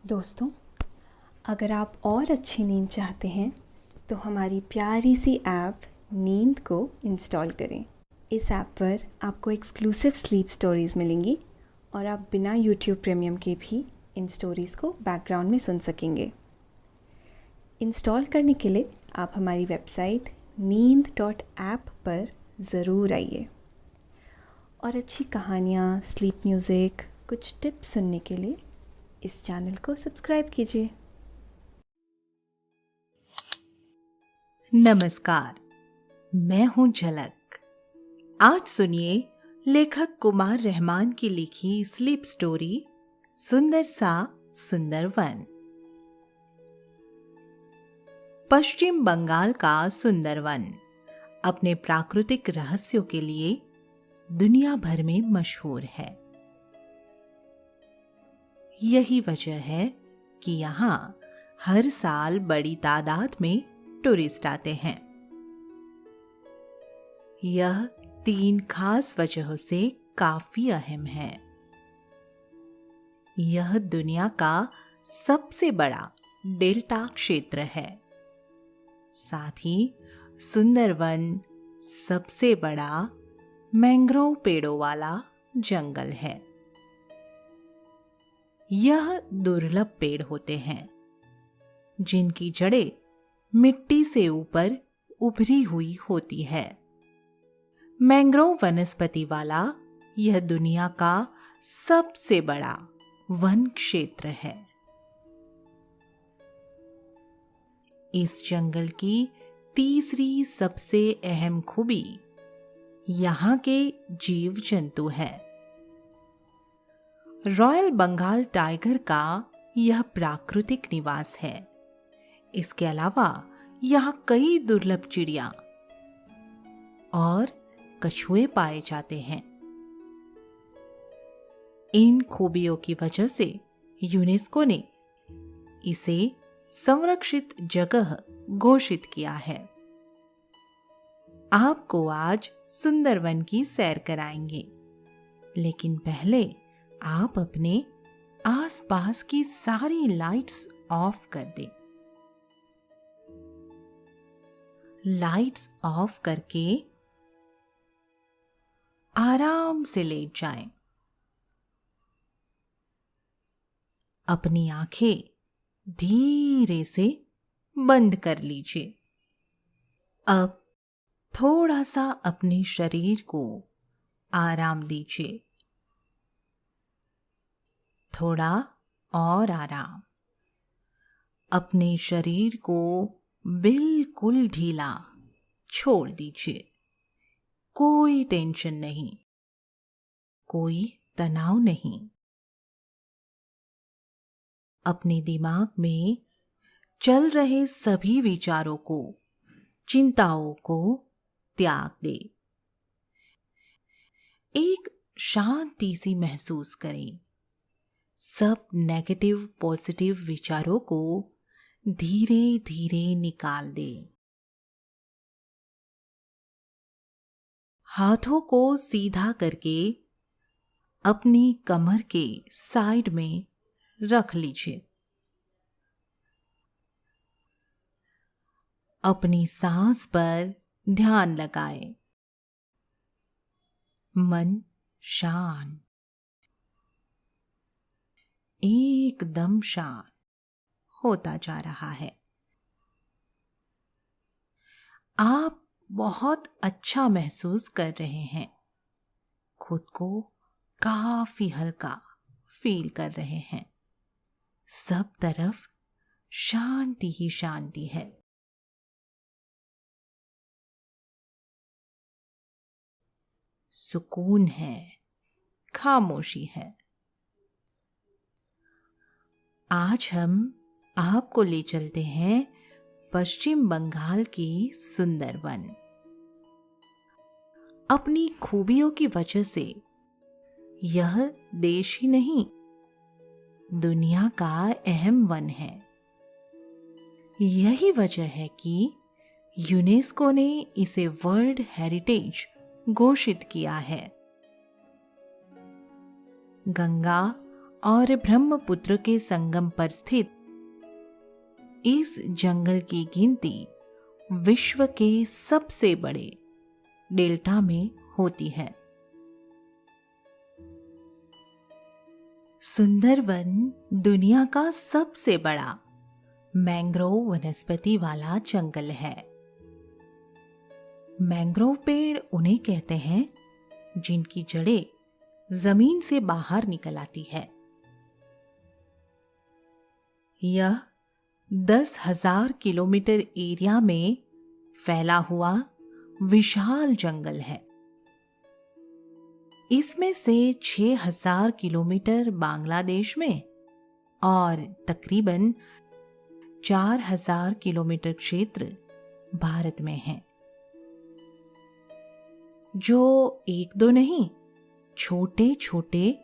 दोस्तों, अगर आप और अच्छी नींद चाहते हैं तो हमारी प्यारी सी ऐप नींद को इंस्टॉल करें। इस ऐप पर आपको एक्सक्लूसिव स्लीप स्टोरीज़ मिलेंगी और आप बिना यूट्यूब प्रीमियम के भी इन स्टोरीज़ को बैकग्राउंड में सुन सकेंगे। इंस्टॉल करने के लिए आप हमारी वेबसाइट neend.app पर ज़रूर आइए और अच्छी कहानियाँ, स्लीप म्यूज़िक, कुछ टिप्स सुनने के लिए इस चैनल को सब्सक्राइब कीजिए। नमस्कार, मैं हूं झलक। आज सुनिए लेखक कुमार रहमान की लिखी स्लीप स्टोरी सुंदर सा सुंदर वन। पश्चिम बंगाल का सुंदर वन अपने प्राकृतिक रहस्यों के लिए दुनिया भर में मशहूर है। यही वजह है कि यहाँ हर साल बड़ी तादाद में टूरिस्ट आते हैं। यह 3 खास वजहों से काफी अहम है। यह दुनिया का सबसे बड़ा डेल्टा क्षेत्र है। साथ ही सुंदरवन सबसे बड़ा मैंग्रोव पेड़ों वाला जंगल है। यह दुर्लभ पेड़ होते हैं जिनकी जड़ें मिट्टी से ऊपर उभरी हुई होती है। मैंग्रोव वनस्पति वाला यह दुनिया का सबसे बड़ा वन क्षेत्र है। इस जंगल की तीसरी सबसे अहम खूबी यहाँ के जीव जंतु है। रॉयल बंगाल टाइगर का यह प्राकृतिक निवास है। इसके अलावा यहाँ कई दुर्लभ चिड़िया और कछुए पाए जाते हैं। इन खूबियों की वजह से यूनेस्को ने इसे संरक्षित जगह घोषित किया है। आपको आज सुंदरवन की सैर कराएंगे, लेकिन पहले आप अपने आसपास की सारी लाइट्स ऑफ कर दें। लाइट्स ऑफ करके आराम से लेट जाएं। अपनी आंखें धीरे से बंद कर लीजिए। अब थोड़ा सा अपने शरीर को आराम दीजिए। थोड़ा और आराम। अपने शरीर को बिल्कुल ढीला छोड़ दीजिए। कोई टेंशन नहीं, कोई तनाव नहीं। अपने दिमाग में चल रहे सभी विचारों को, चिंताओं को त्याग दे। एक शांति सी महसूस करें। सब नेगेटिव पॉजिटिव विचारों को धीरे धीरे निकाल दे। हाथों को सीधा करके अपनी कमर के साइड में रख लीजिए। अपनी सांस पर ध्यान लगाएं। मन शांत, एकदम शांत होता जा रहा है। आप बहुत अच्छा महसूस कर रहे हैं। खुद को काफी हल्का फील कर रहे हैं। सब तरफ शांति ही शांति है। सुकून है, खामोशी है। आज हम आपको ले चलते हैं पश्चिम बंगाल की सुंदरवन। अपनी खूबियों की वजह से यह देश ही नहीं, दुनिया का अहम वन है। यही वजह है कि यूनेस्को ने इसे वर्ल्ड हेरिटेज घोषित किया है। गंगा और ब्रह्मपुत्र के संगम पर स्थित इस जंगल की गिनती विश्व के सबसे बड़े डेल्टा में होती है। सुंदरवन दुनिया का सबसे बड़ा मैंग्रोव वनस्पति वाला जंगल है। मैंग्रोव पेड़ उन्हें कहते हैं जिनकी जड़ें जमीन से बाहर निकल आती है। यह 10,000 किलोमीटर एरिया में फैला हुआ विशाल जंगल है। इसमें से 6,000 किलोमीटर बांग्लादेश में और तकरीबन 4,000 किलोमीटर क्षेत्र भारत में है, जो एक दो नहीं, छोटे छोटे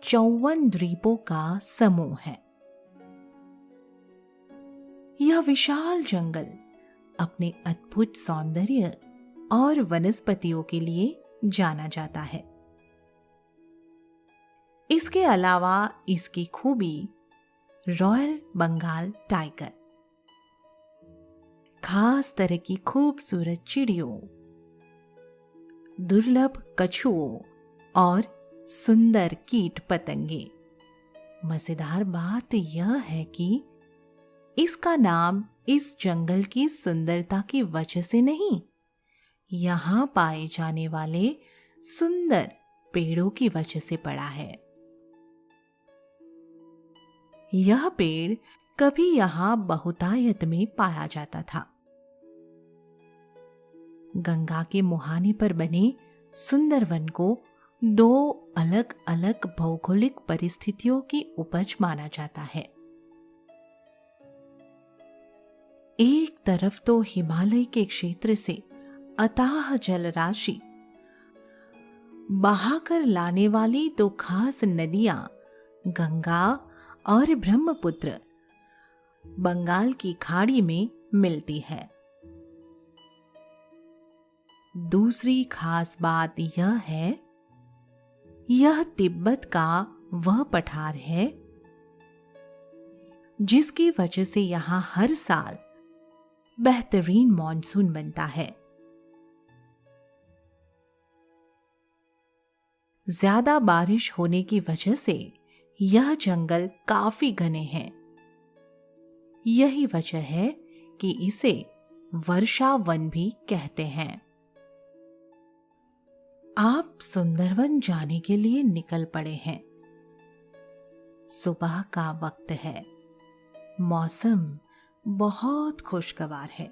54 द्वीपों का समूह है। यह विशाल जंगल अपने अद्भुत सौंदर्य और वनस्पतियों के लिए जाना जाता है। इसके अलावा इसकी खूबी रॉयल बंगाल टाइगर, खास तरह की खूबसूरत चिड़ियों, दुर्लभ कछुओं और सुंदर कीट पतंगे। मजेदार बात यह है कि इसका नाम इस जंगल की सुंदरता की वजह से नहीं, यहां पाए जाने वाले सुंदर पेड़ों की वजह से पड़ा है। यह पेड़ कभी यहां बहुतायत में पाया जाता था। गंगा के मुहाने पर बने सुंदरवन को 2 अलग अलग भौगोलिक परिस्थितियों की उपज माना जाता है। एक तरफ तो हिमालय के क्षेत्र से अथाह जलराशि बहाकर लाने वाली 2 खास नदियां गंगा और ब्रह्मपुत्र बंगाल की खाड़ी में मिलती है। दूसरी खास बात यह है, यह तिब्बत का वह पठार है जिसकी वजह से यहां हर साल बेहतरीन मॉनसून बनता है। ज्यादा बारिश होने की वजह से यह जंगल काफी घने हैं। यही वजह है कि इसे वर्षा वन भी कहते हैं। आप सुंदरवन जाने के लिए निकल पड़े हैं। सुबह का वक्त है, मौसम बहुत खुशगवार है।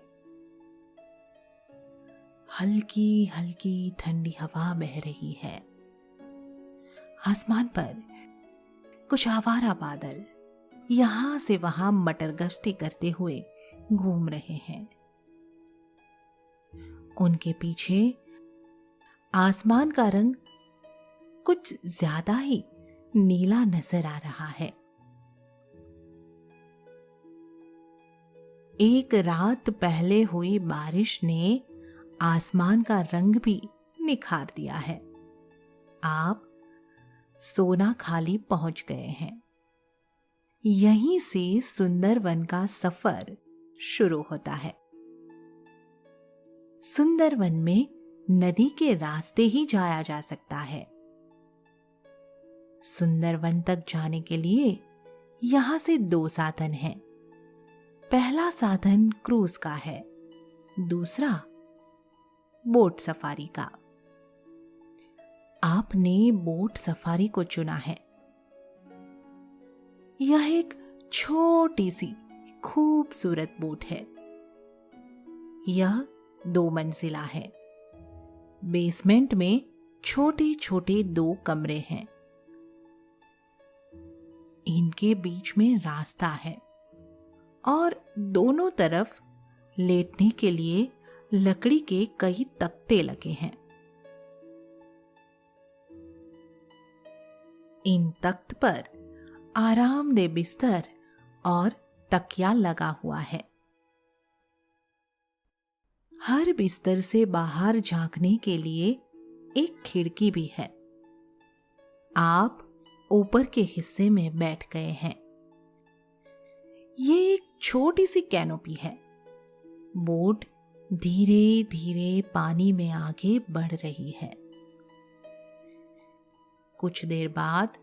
हल्की हल्की ठंडी हवा बह रही है। आसमान पर कुछ आवारा बादल यहां से वहां मटर गश्ती करते हुए घूम रहे हैं। उनके पीछे आसमान का रंग कुछ ज्यादा ही नीला नजर आ रहा है। एक रात पहले हुई बारिश ने आसमान का रंग भी निखार दिया है। आप सोनाखाली पहुंच गए हैं। यहीं से सुंदरवन का सफर शुरू होता है। सुंदरवन में नदी के रास्ते ही जाया जा सकता है। सुंदरवन तक जाने के लिए यहां से 2 साधन हैं। पहला साधन क्रूज का है, दूसरा बोट सफारी का। आपने बोट सफारी को चुना है। यह एक छोटी सी खूबसूरत बोट है। यह 2 मंजिला है। बेसमेंट में छोटे छोटे 2 कमरे हैं। इनके बीच में रास्ता है और दोनों तरफ लेटने के लिए लकड़ी के कई तख्ते लगे हैं। इन तख्त पर आरामदेह बिस्तर और तकिया लगा हुआ है। हर बिस्तर से बाहर झांकने के लिए एक खिड़की भी है। आप ऊपर के हिस्से में बैठ गए हैं। ये एक छोटी सी कैनोपी है। बोट धीरे धीरे पानी में आगे बढ़ रही है। कुछ देर बाद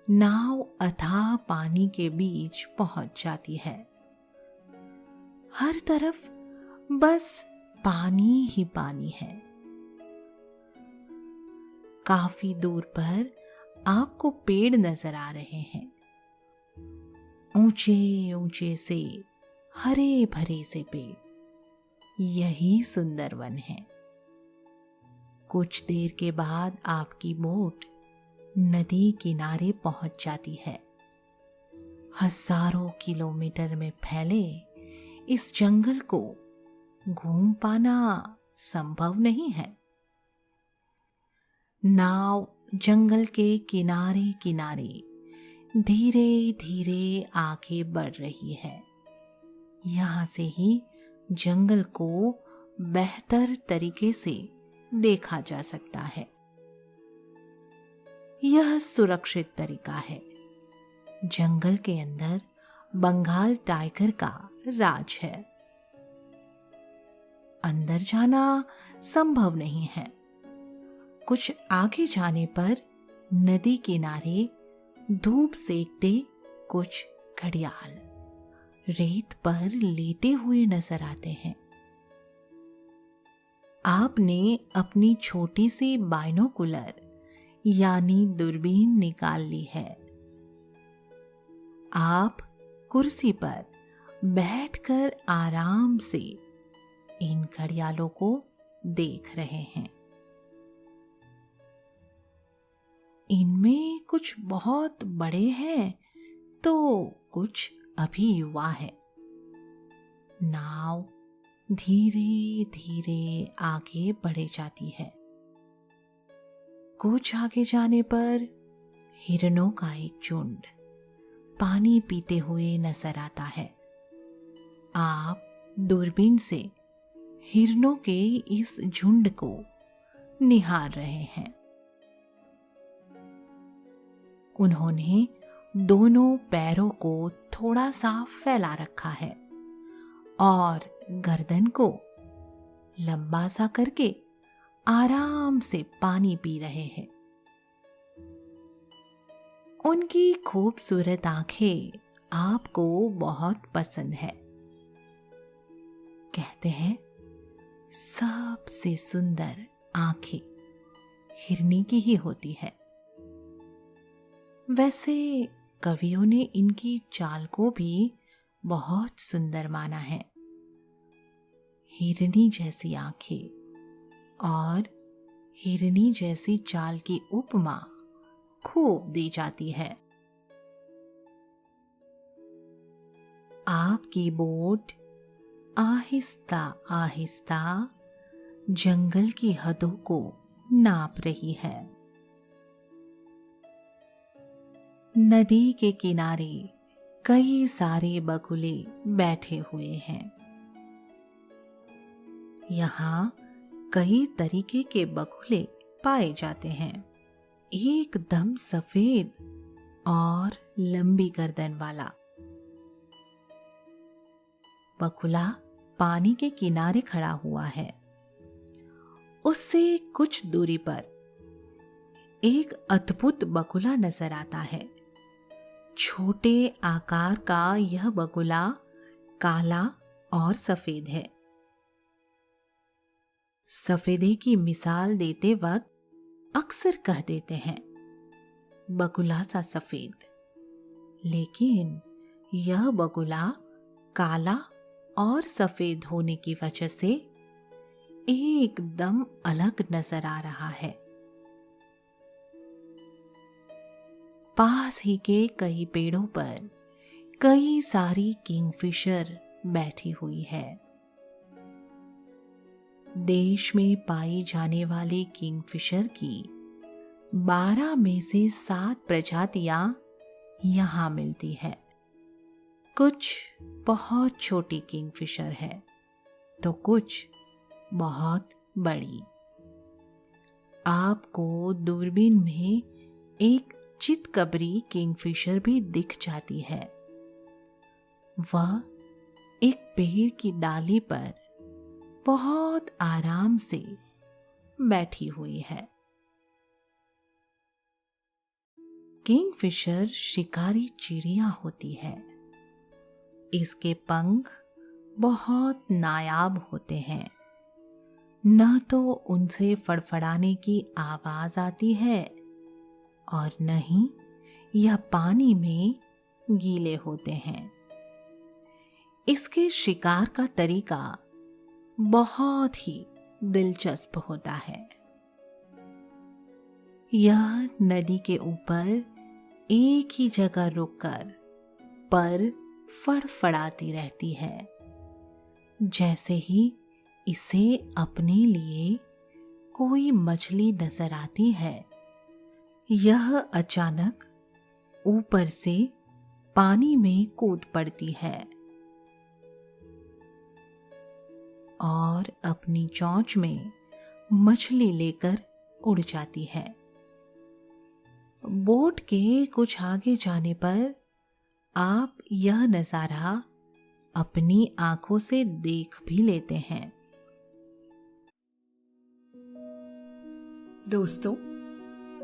नाव अथाह पानी के बीच पहुंच जाती है। हर तरफ बस पानी ही पानी है। काफी दूर पर आपको पेड़ नजर आ रहे हैं, ऊंचे ऊंचे से हरे भरे से पेड़। यही सुंदर वन है। कुछ देर के बाद आपकी बोट नदी किनारे पहुंच जाती है। हजारों किलोमीटर में फैले इस जंगल को घूम पाना संभव नहीं है। नाव जंगल के किनारे किनारे धीरे धीरे आगे बढ़ रही है। यहां से ही जंगल को बेहतर तरीके से देखा जा सकता है। यह सुरक्षित तरीका है। जंगल के अंदर बंगाल टाइगर का राज है। अंदर जाना संभव नहीं है। कुछ आगे जाने पर नदी किनारे धूप सेकते कुछ घड़ियाल रेत पर लेटे हुए नजर आते हैं। आपने अपनी छोटी सी बाइनोकुलर यानी दूरबीन निकाल ली है। आप कुर्सी पर बैठकर आराम से इन घड़ियालों को देख रहे हैं। इनमें कुछ बहुत बड़े हैं तो कुछ अभी युवा है। नाव धीरे धीरे आगे बढ़े जाती है। कुछ आगे जाने पर हिरणों का एक झुंड पानी पीते हुए नजर आता है। आप दूरबीन से हिरणों के इस झुंड को निहार रहे हैं। उन्होंने दोनों पैरों को थोड़ा सा फैला रखा है और गर्दन को लंबा सा करके आराम से पानी पी रहे हैं। उनकी खूबसूरत आंखें आपको बहुत पसंद है। कहते हैं सबसे सुंदर आंखें हिरनी की ही होती है। वैसे कवियों ने इनकी चाल को भी बहुत सुंदर माना है। हिरनी जैसी आंखें और हिरनी जैसी चाल की उपमा खूब दी जाती है। आपकी बोट आहिस्ता आहिस्ता जंगल की हदों को नाप रही है। नदी के किनारे कई सारे बगुले बैठे हुए हैं। यहाँ कई तरीके के बगुले पाए जाते हैं। एकदम सफेद और लंबी गर्दन वाला बगुला पानी के किनारे खड़ा हुआ है। उससे कुछ दूरी पर एक अद्भुत बगुला नजर आता है। छोटे आकार का यह बगुला काला और सफेद है। सफेदे की मिसाल देते वक्त अक्सर कह देते हैं बगुला सा सफेद, लेकिन यह बगुला काला और सफेद होने की वजह से एकदम अलग नजर आ रहा है। पास ही के कई पेड़ों पर कई सारी किंगफिशर बैठी हुई है। देश में पाई जाने वाले किंगफिशर की 12 में से 7 प्रजातियां यहां मिलती है। कुछ बहुत छोटी किंगफिशर है तो कुछ बहुत बड़ी। आपको दूरबीन में एक चितकबरी किंगफिशर भी दिख जाती है। वह एक पेड़ की डाली पर बहुत आराम से बैठी हुई है। किंगफिशर शिकारी चिड़िया होती है। इसके पंख बहुत नायाब होते हैं। न तो उनसे फड़फड़ाने की आवाज आती है और न ही यह पानी में गीले होते हैं। इसके शिकार का तरीका बहुत ही दिलचस्प होता है। यह नदी के ऊपर एक ही जगह रुककर पर फड़फड़ाती रहती है। जैसे ही इसे अपने लिए कोई मछली नजर आती है, यह अचानक ऊपर से पानी में कूद पड़ती है और अपनी चोंच में मछली लेकर उड़ जाती है। बोट के कुछ आगे जाने पर आप यह नजारा अपनी आंखों से देख भी लेते हैं। दोस्तों,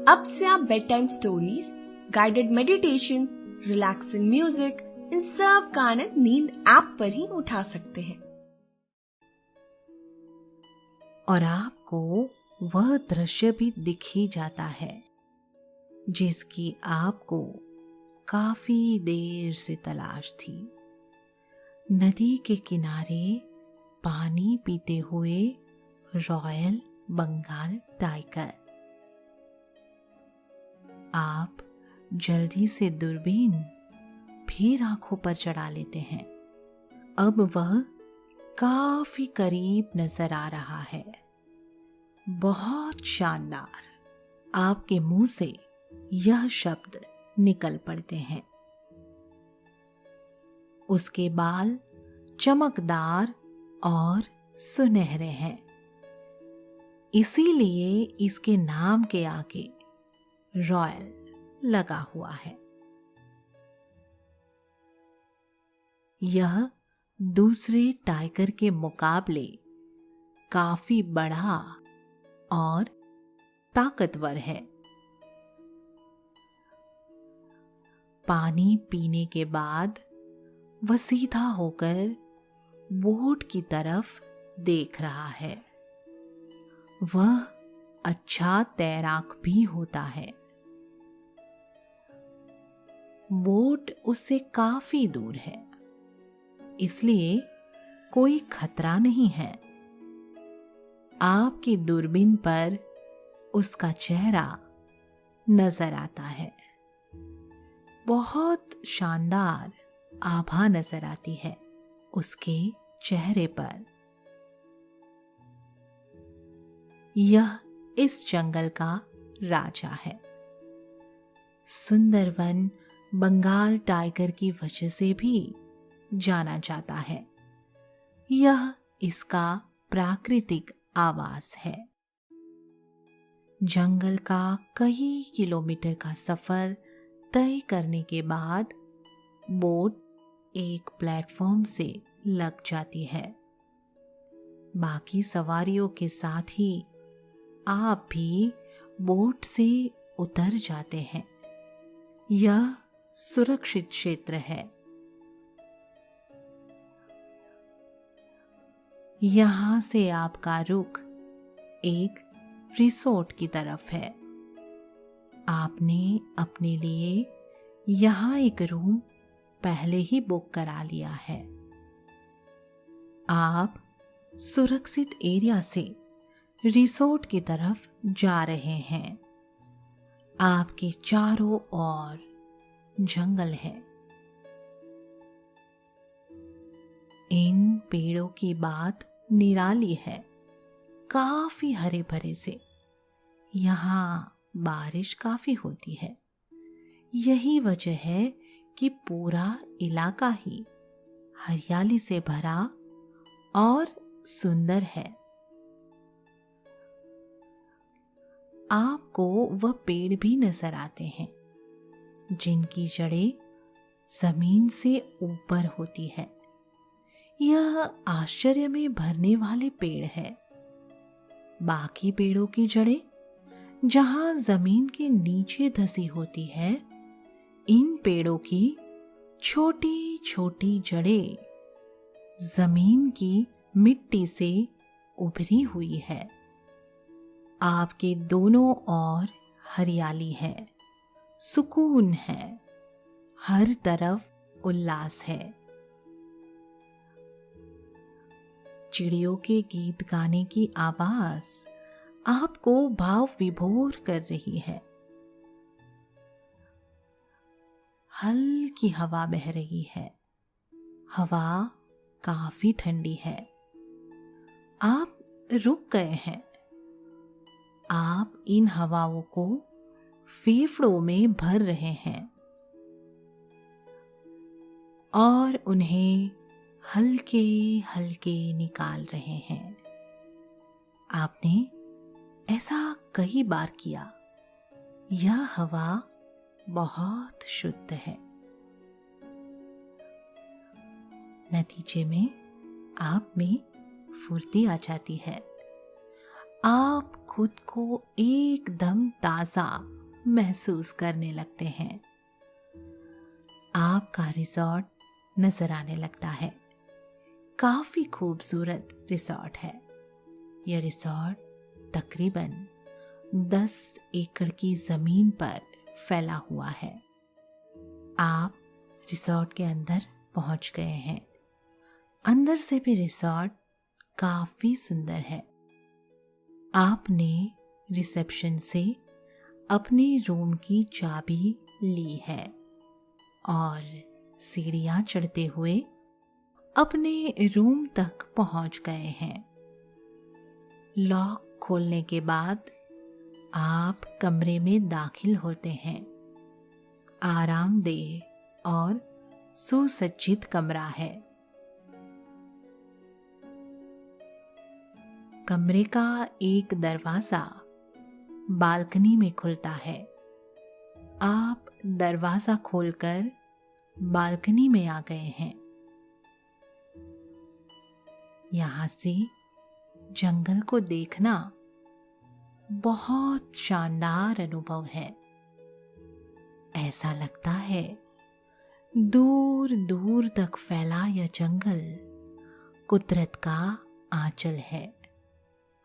अब से आप bedtime stories, guided meditations, relaxing music, इन सब का आनंद नींद ऐप पर ही उठा सकते हैं। और आपको वह दृश्य भी दिख ही जाता है जिसकी आपको काफी देर से तलाश थी। नदी के किनारे पानी पीते हुए रॉयल बंगाल टाइगर। आप जल्दी से दूरबीन फिर आंखों पर चढ़ा लेते हैं। अब वह काफी करीब नजर आ रहा है। बहुत शानदार। आपके मुंह से यह शब्द निकल पड़ते हैं। उसके बाल चमकदार और सुनहरे हैं, इसीलिए इसके नाम के आगे रॉयल लगा हुआ है। यह दूसरे टाइगर के मुकाबले काफी बड़ा और ताकतवर है। पानी पीने के बाद वह सीधा होकर बोट की तरफ देख रहा है। वह अच्छा तैराक भी होता है। बोट उससे काफी दूर है, इसलिए कोई खतरा नहीं है। आपकी दूरबीन पर उसका चेहरा नजर आता है। बहुत शानदार आभा नजर आती है उसके चेहरे पर। यह इस जंगल का राजा है। सुंदरवन बंगाल टाइगर की वजह से भी जाना जाता है। यह इसका प्राकृतिक आवास है। जंगल का कई किलोमीटर का सफर तय करने के बाद बोट एक प्लेटफॉर्म से लग जाती है। बाकी सवारियों के साथ ही आप भी बोट से उतर जाते हैं। यह सुरक्षित क्षेत्र है। यहां से आपका रुख एक रिसोर्ट की तरफ है। आपने अपने लिए यहां एक रूम पहले ही बुक करा लिया है। आप सुरक्षित एरिया से रिसोर्ट की तरफ जा रहे हैं। आपके चारों ओर जंगल है। इन पेड़ों की बात निराली है, काफी हरे भरे से। यहाँ बारिश काफी होती है। यही वजह है कि पूरा इलाका ही हरियाली से भरा और सुंदर है। आपको वह पेड़ भी नजर आते हैं जिनकी जड़ें जमीन से ऊपर होती है। यह आश्चर्य में भरने वाले पेड़ है। बाकी पेड़ों की जड़ें जहां जमीन के नीचे धसी होती है, इन पेड़ों की छोटी छोटी जड़ें जमीन की मिट्टी से उभरी हुई है। आपके दोनों ओर हरियाली है, सुकून है, हर तरफ उल्लास है। चिड़ियों के गीत गाने की आवाज आपको भाव विभोर कर रही है। हल्की हवा बह रही है। हवा काफी ठंडी है। आप रुक गए हैं। आप इन हवाओं को फेफड़ों में भर रहे हैं और उन्हें हल्के हल्के निकाल रहे हैं। आपने ऐसा कई बार किया। यह हवा बहुत शुद्ध है। नतीजे में आप में फुर्ती आ जाती है। आप खुद को एकदम ताजा महसूस करने लगते हैं। आपका रिसॉर्ट नजर आने लगता है। काफी खूबसूरत रिसॉर्ट है। यह रिसॉर्ट तकरीबन 10 एकड़ की जमीन पर फैला हुआ है। आप रिसॉर्ट के अंदर पहुंच गए हैं। अंदर से भी रिसॉर्ट काफी सुंदर है। आपने रिसेप्शन से अपने रूम की चाबी ली है और सीढ़ियां चढ़ते हुए अपने रूम तक पहुंच गए हैं। लॉक खोलने के बाद आप कमरे में दाखिल होते हैं। आरामदेह और सुसज्जित कमरा है। कमरे का एक दरवाजा बालकनी में खुलता है। आप दरवाजा खोलकर बालकनी में आ गए हैं। यहां से जंगल को देखना बहुत शानदार अनुभव है। ऐसा लगता है दूर दूर तक फैला यह जंगल कुदरत का आंचल है,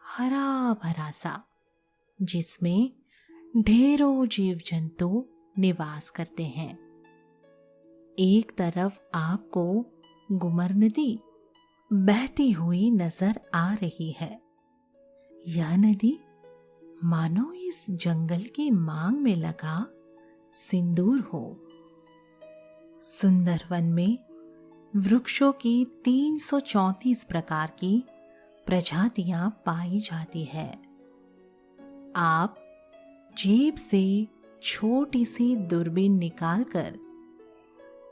हरा भरा सा, जिसमें ढेरों जीव जंतु निवास करते हैं। एक तरफ आपको गुमर नदी बहती हुई नजर आ रही है। यह नदी मानो इस जंगल की मांग में लगा सिंदूर हो। सुंदर वन में वृक्षों की 334 प्रकार की प्रजातियां पाई जाती है। आप जेब से छोटी सी दूरबीन निकालकर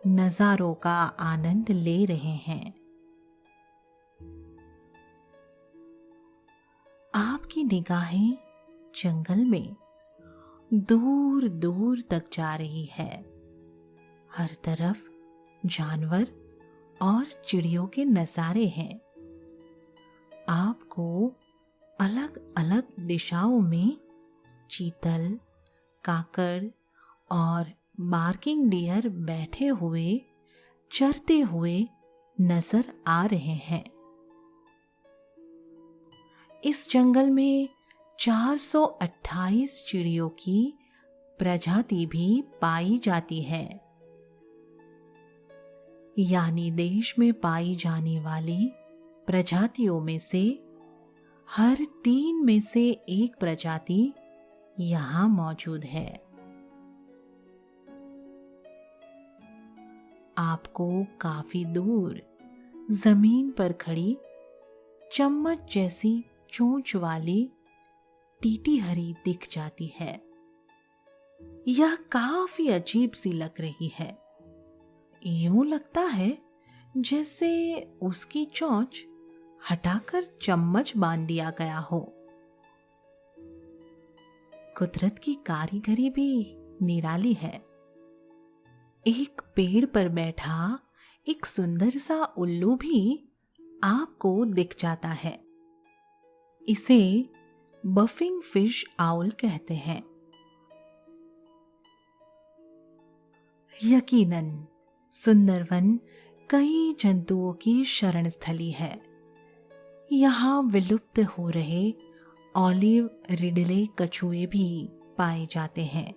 नजारों का आनंद ले रहे हैं। आपकी निगाहें जंगल में दूर दूर तक जा रही है। हर तरफ जानवर और चिड़ियों के नजारे हैं। आपको अलग अलग दिशाओं में चीतल, काकड़ और बार्किंग डियर बैठे हुए, चरते हुए नजर आ रहे हैं। इस जंगल में 428 चिड़ियों की प्रजाति भी पाई जाती है। यानी देश में पाई जाने वाली प्रजातियों में से हर 3 में से 1 प्रजाति यहाँ मौजूद है। आपको काफी दूर जमीन पर खड़ी चम्मच जैसी चोंच वाली टीटीहरी दिख जाती है। यह काफी अजीब सी लग रही है। यूं लगता है जैसे उसकी चोंच हटाकर चम्मच बांध दिया गया हो। कुदरत की कारीगरी भी निराली है। एक पेड़ पर बैठा एक सुंदर सा उल्लू भी आपको दिख जाता है। इसे बफिंग फिश आउल कहते हैं। यकीनन सुंदरवन कई जंतुओं की शरण स्थली है। यहाँ विलुप्त हो रहे ऑलिव रिडले कछुए भी पाए जाते हैं।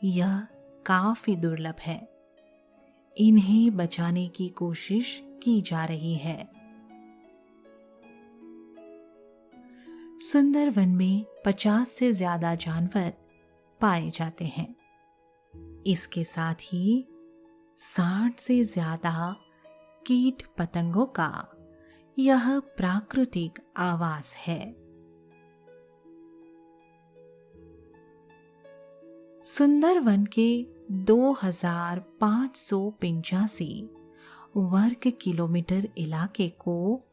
यह काफी दुर्लभ है। इन्हें बचाने की कोशिश की जा रही है। सुंदरवन में 50 से ज्यादा जानवर पाए जाते हैं। इसके साथ ही 60 से ज्यादा कीट पतंगों का यह प्राकृतिक आवास है। सुंदरवन के 2585 वर्ग किलोमीटर इलाके को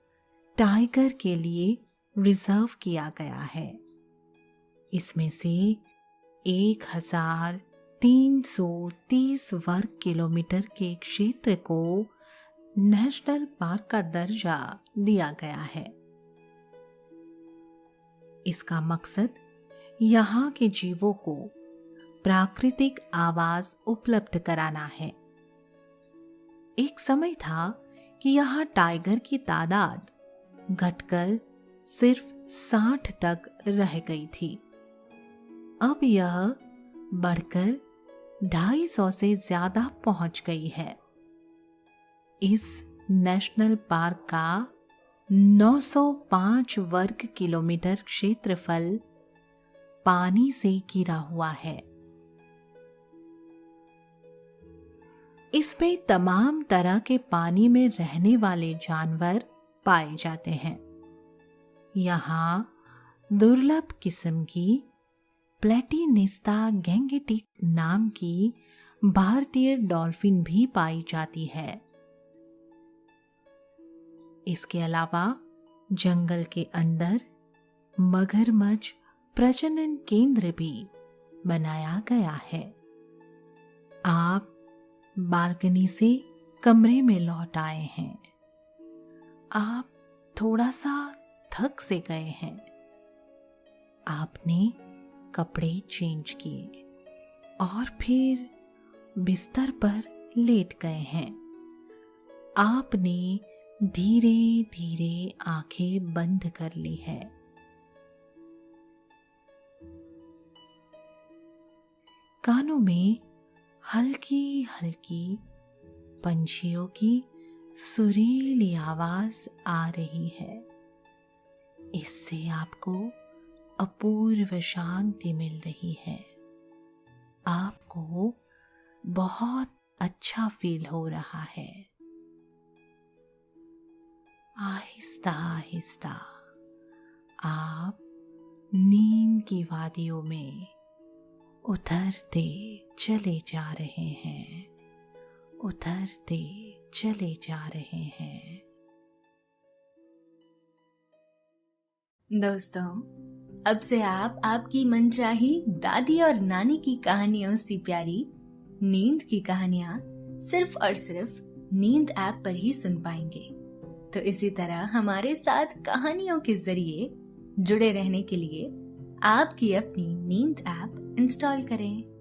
टाइगर के लिए रिजर्व किया गया है। इसमें से 1330 वर्ग किलोमीटर के क्षेत्र को नेशनल पार्क का दर्जा दिया गया है। इसका मकसद यहाँ के जीवों को प्राकृतिक आवास उपलब्ध कराना है। एक समय था कि यहाँ टाइगर की तादाद घटकर सिर्फ 60 तक रह गई थी। अब यह बढ़कर 250 से ज्यादा पहुंच गई है। इस नेशनल पार्क का 905 वर्ग किलोमीटर क्षेत्रफल पानी से घिरा हुआ है। इसमें तमाम तरह के पानी में रहने वाले जानवर पाए जाते हैं। यहाँ दुर्लभ किस्म की प्लेटिनिस्ता गैंगेटिक नाम की भारतीय डॉल्फिन भी पाई जाती है। इसके अलावा जंगल के अंदर मगरमच्छ प्रजनन केंद्र भी बनाया गया है। आप बालकनी से कमरे में लौट आए हैं। आप थोड़ा सा थक से गए हैं। आपने कपड़े चेंज किए और फिर बिस्तर पर लेट गए हैं। आपने धीरे धीरे आंखें बंद कर ली है। कानों में हल्की हल्की पंछियों की सुरीली आवाज आ रही है। इससे आपको अपूर्व शांति मिल रही है। आपको बहुत अच्छा फील हो रहा है। आहिस्ता आहिस्ता आप नींद की वादियों में उतरते चले जा रहे हैं, उतरते चले जा रहे हैं। दोस्तों, अब से आप आपकी मनचाही दादी और नानी की कहानियों से प्यारी नींद की कहानियां सिर्फ और सिर्फ नींद ऐप पर ही सुन पाएंगे। तो इसी तरह हमारे साथ कहानियों के जरिए जुड़े रहने के लिए आपकी अपनी नींद ऐप इंस्टॉल करें।